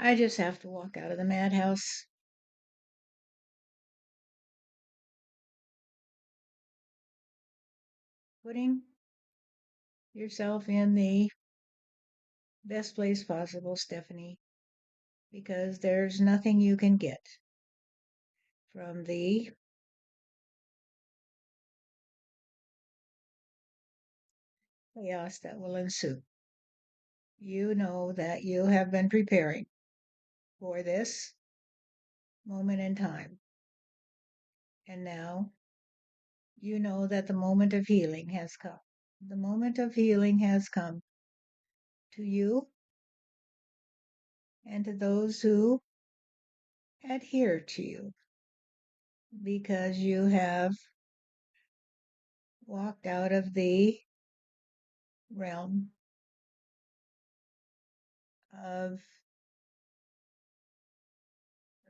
I just have to walk out of the madhouse. Putting yourself in the best place possible, Stephanie, because there's nothing you can get from the chaos that will ensue. You know that you have been preparing for this moment in time. And now you know that the moment of healing has come. The moment of healing has come to you and to those who adhere to you because you have walked out of the realm of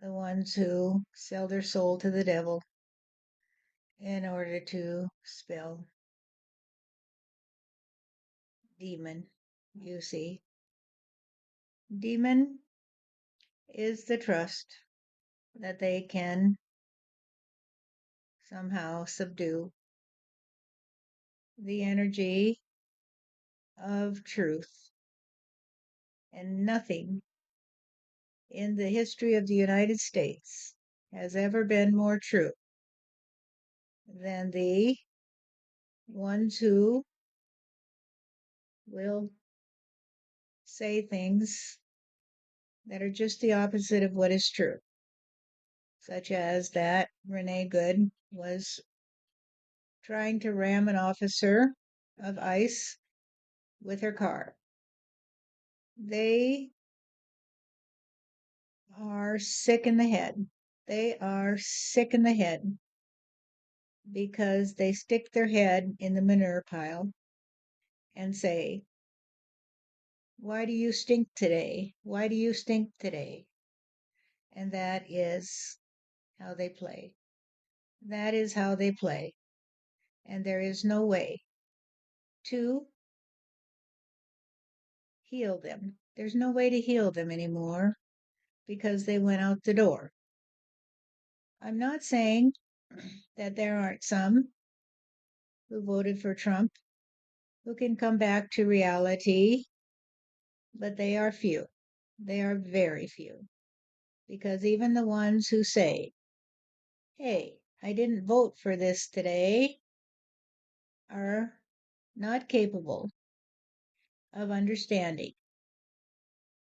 the ones who sell their soul to the devil in order to spell demon. You see, demon is the trust that they can somehow subdue the energy of truth. And nothing in the history of the United States has ever been more true than the ones who will say things that are just the opposite of what is true, such as that Renee Good was trying to ram an officer of ICE with her car. They are sick in the head. They are sick in the head because they stick their head in the manure pile and say, "Why do you stink today? Why do you stink today?" And that is how they play. That is how they play. And there is no way to heal them. There's no way to heal them anymore because they went out the door. I'm not saying that there aren't some who voted for Trump who can come back to reality, but they are few. They are very few. Because even the ones who say, "Hey, I didn't vote for this today," are not capable of understanding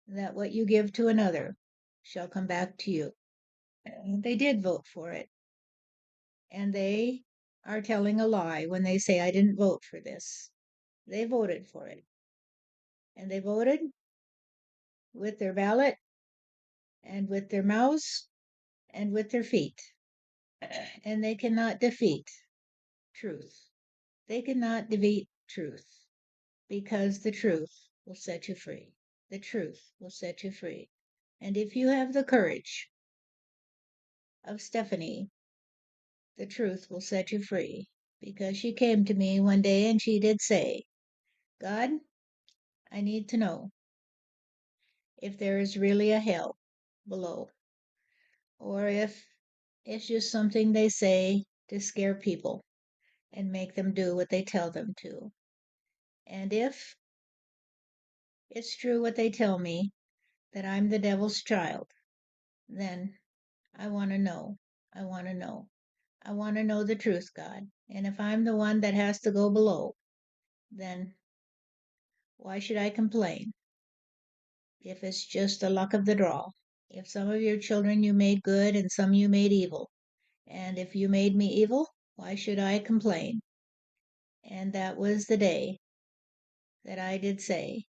that what you give to another shall come back to you. They did vote for it, and they are telling a lie when they say, "I didn't vote for this." They voted for it, and they voted with their ballot and with their mouths and with their feet. And they cannot defeat truth. They cannot defeat truth because the truth will set you free. The truth will set you free. And if you have the courage of Stephanie, the truth will set you free. Because she came to me one day and she did say, "God, I need to know if there is really a hell below, or if it's just something they say to scare people and make them do what they tell them to. And if it's true what they tell me, that I'm the devil's child, then I want to know. I want to know. I want to know the truth, God. And if I'm the one that has to go below, then why should I complain if it's just the luck of the draw? If some of your children you made good and some you made evil, and if you made me evil, why should I complain?" And that was the day that I did say,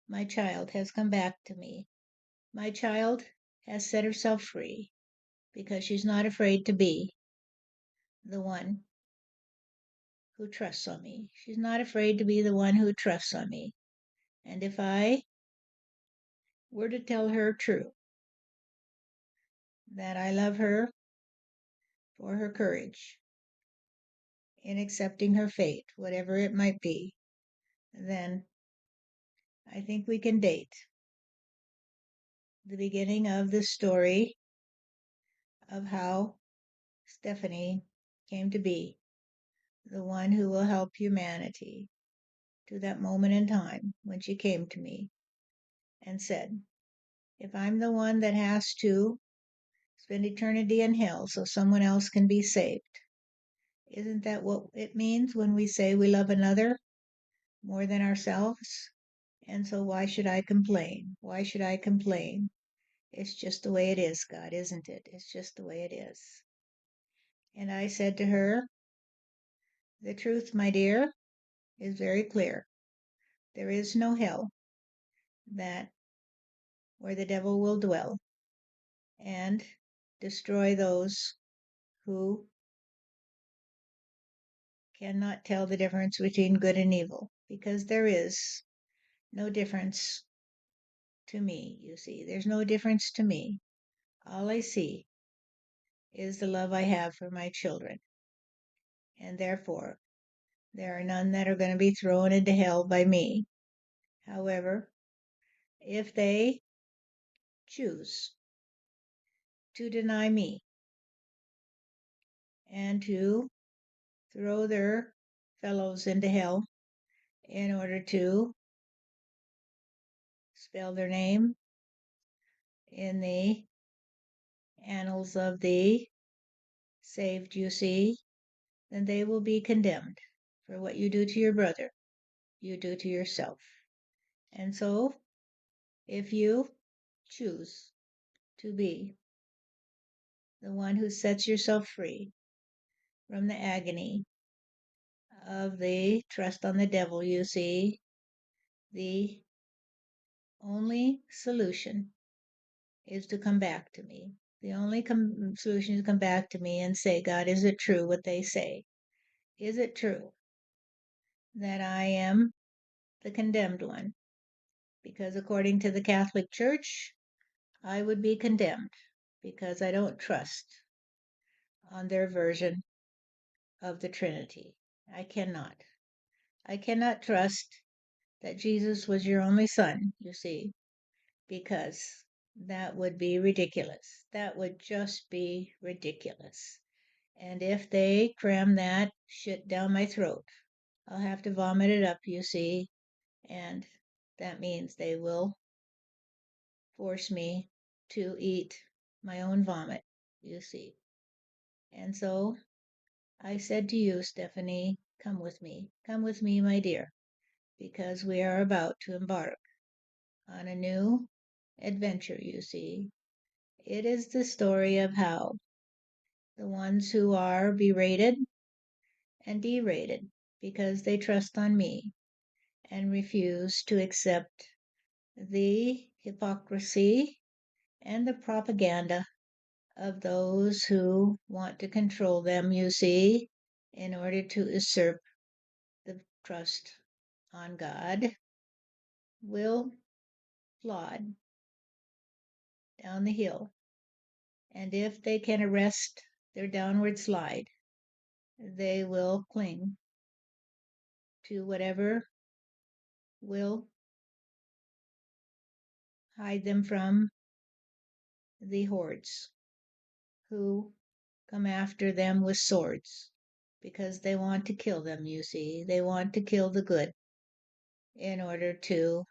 "My child has come back to me. My child has set herself free because she's not afraid to be the one who trusts on me. She's not afraid to be the one who trusts on me. And if I were to tell her true, that I love her for her courage in accepting her fate, whatever it might be, then I think we can date. the beginning of the story of how Stephanie came to be the one who will help humanity to that moment in time when she came to me and said, if I'm the one that has to spend eternity in hell so someone else can be saved, isn't that what it means when we say we love another more than ourselves? And so why should I complain? Why should I complain? It's just the way it is, God, isn't it? It's just the way it is. And I said to her, the truth, my dear, is very clear. There is no hell that where the devil will dwell and destroy those who cannot tell the difference between good and evil, because there is no difference to me, you see. There's no difference to me. All I see is the love I have for my children, and therefore there are none that are going to be thrown into hell by me. However, if they choose to deny me and to throw their fellows into hell in order to spell their name in the annals of the saved, you see, then they will be condemned. For what you do to your brother, you do to yourself. And so, if you choose to be the one who sets yourself free from the agony of the trust on the devil, you see, the only solution is to come back to me. The only solution is to come back to me and say, God, is it true what they say? Is it true that I am the condemned one? Because according to the Catholic Church, I would be condemned because I don't trust on their version of the Trinity. I cannot. I cannot trust that Jesus was your only son, you see, because that would be ridiculous. That would just be ridiculous. And if they cram that shit down my throat, I'll have to vomit it up, you see, and that means they will force me to eat my own vomit, you see. And so I said to you, Stephanie, come with me. Come with me, my dear, because we are about to embark on a new adventure, you see. It is the story of how the ones who are berated and derated because they trust on me and refuse to accept the hypocrisy and the propaganda of those who want to control them, you see, in order to usurp the trust on God, will plod down the hill. And if they can arrest their downward slide, they will cling to whatever will hide them from the hordes who come after them with swords because they want to kill them, you see. They want to kill the good in order to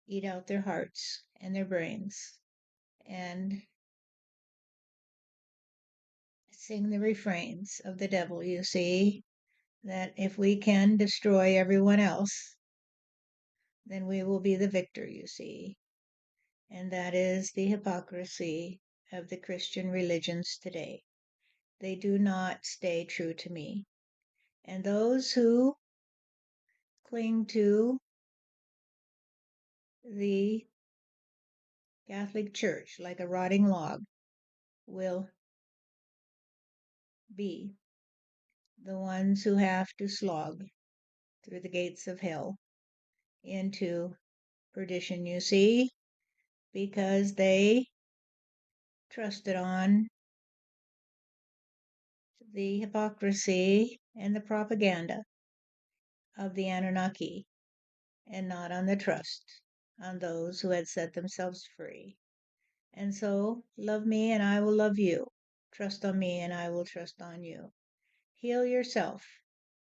eat out their hearts and their brains and sing the refrains of the devil, you see, that if we can destroy everyone else, then we will be the victor, you see. And that is the hypocrisy of the Christian religions today. They do not stay true to me. And those who cling to the Catholic Church like a rotting log will be the ones who have to slog through the gates of hell into perdition, you see, because they trusted on the hypocrisy and the propaganda of the Anunnaki and not on the trust on those who had set themselves free. And so, love me and I will love you. Trust on me and I will trust on you. Heal yourself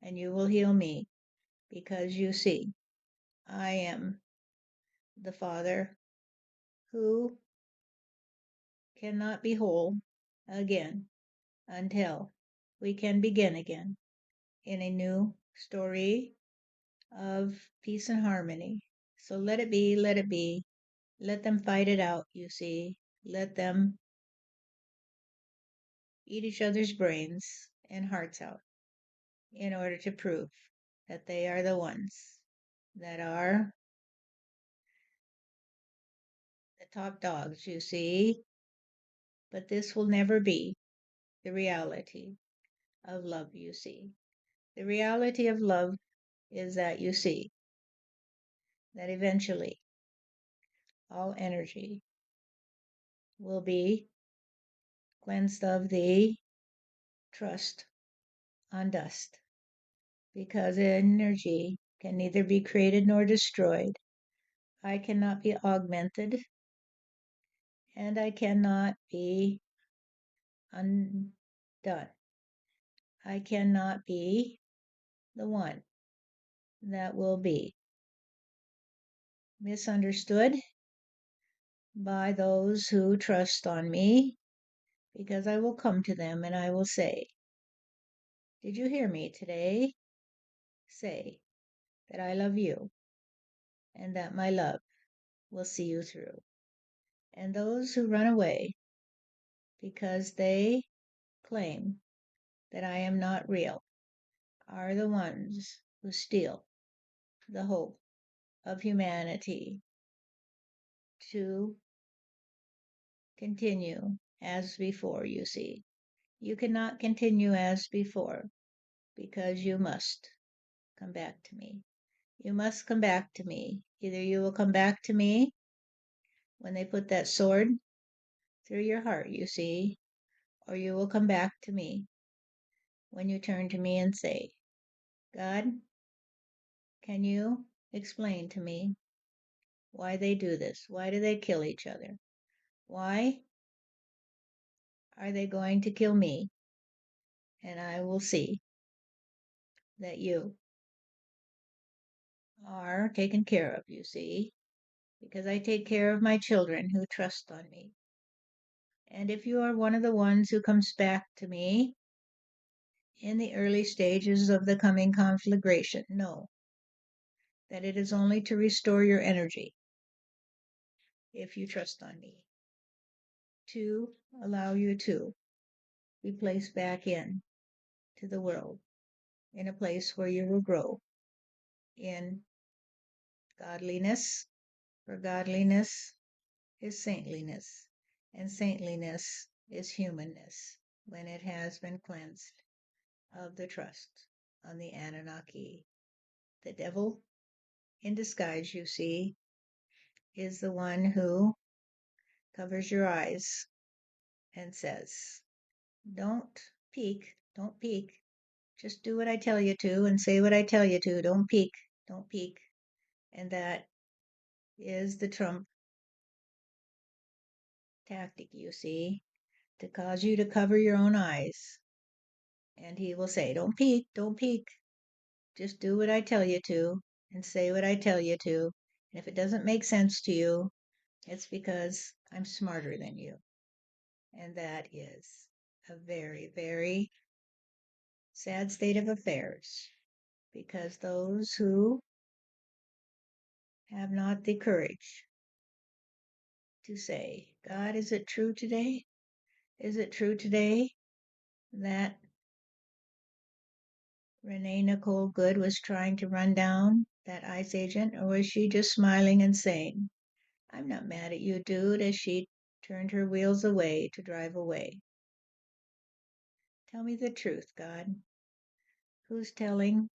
and you will heal me, because you see, I am the Father who cannot be whole again until we can begin again in a new story of peace and harmony. So let it be, let it be. Let them fight it out, you see. Let them eat each other's brains and hearts out in order to prove that they are the ones that are the top dogs, you see. But this will never be the reality of love, you see. The reality of love is that you see that eventually all energy will be cleansed of the trust on dust, because energy can neither be created nor destroyed. I cannot be augmented and I cannot be undone. I cannot be the one that will be misunderstood by those who trust on me, because I will come to them and I will say, did you hear me today? Say that I love you and that my love will see you through. And those who run away because they claim that I am not real are the ones who steal the hope of humanity to continue as before, you see. You cannot continue as before because you must come back to me. You must come back to me. Either you will come back to me when they put that sword through your heart, you see, or you will come back to me when you turn to me and say, God, can you explain to me why they do this? Why do they kill each other? Why are they going to kill me? And I will see that you are taken care of, you see, because I take care of my children who trust on me. And if you are one of the ones who comes back to me in the early stages of the coming conflagration, know that it is only to restore your energy, if you trust on me, to allow you to be placed back in to the world in a place where you will grow in godliness, for godliness is saintliness, and saintliness is humanness when it has been cleansed of the trust on the Anunnaki. The devil in disguise, you see, is the one who covers your eyes and says, don't peek, don't peek. Just do what I tell you to and say what I tell you to. Don't peek, don't peek. And that is the Trump tactic, you see, to cause you to cover your own eyes. And he will say, don't peek, don't peek. Just do what I tell you to and say what I tell you to. And if it doesn't make sense to you, it's because I'm smarter than you. And that is a very, very sad state of affairs, because those who have not the courage to say, God, is it true today? Is it true today that Renee Nicole Good was trying to run down that ICE agent, or was she just smiling and saying, I'm not mad at you, dude, as she turned her wheels away to drive away? Tell me the truth, God. Who's telling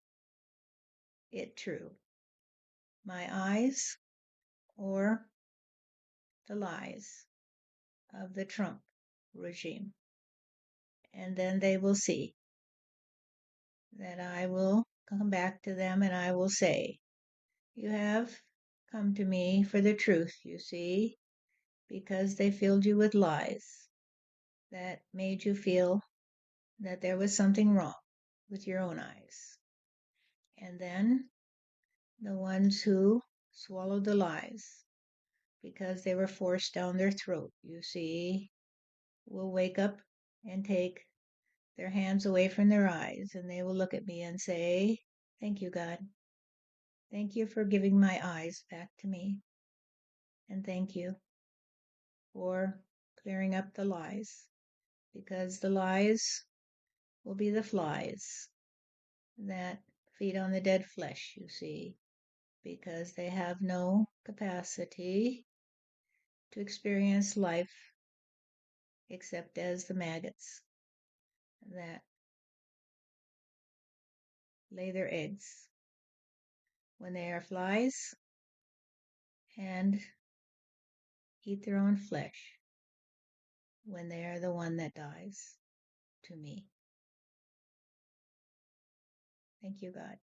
it true? My eyes or the lies of the Trump regime? And then they will see that I will come back to them and I will say, you have come to me for the truth, you see, because they filled you with lies that made you feel that there was something wrong with your own eyes. And then the ones who swallowed the lies because they were forced down their throat, you see, will wake up and take their hands away from their eyes and they will look at me and say, "Thank you, God. Thank you for giving my eyes back to me. And thank you for clearing up the lies, because the lies will be the flies that feed on the dead flesh, you see, because they have no capacity to experience life except as the maggots that lay their eggs when they are flies and eat their own flesh when they are the one that dies to me. Thank you, God.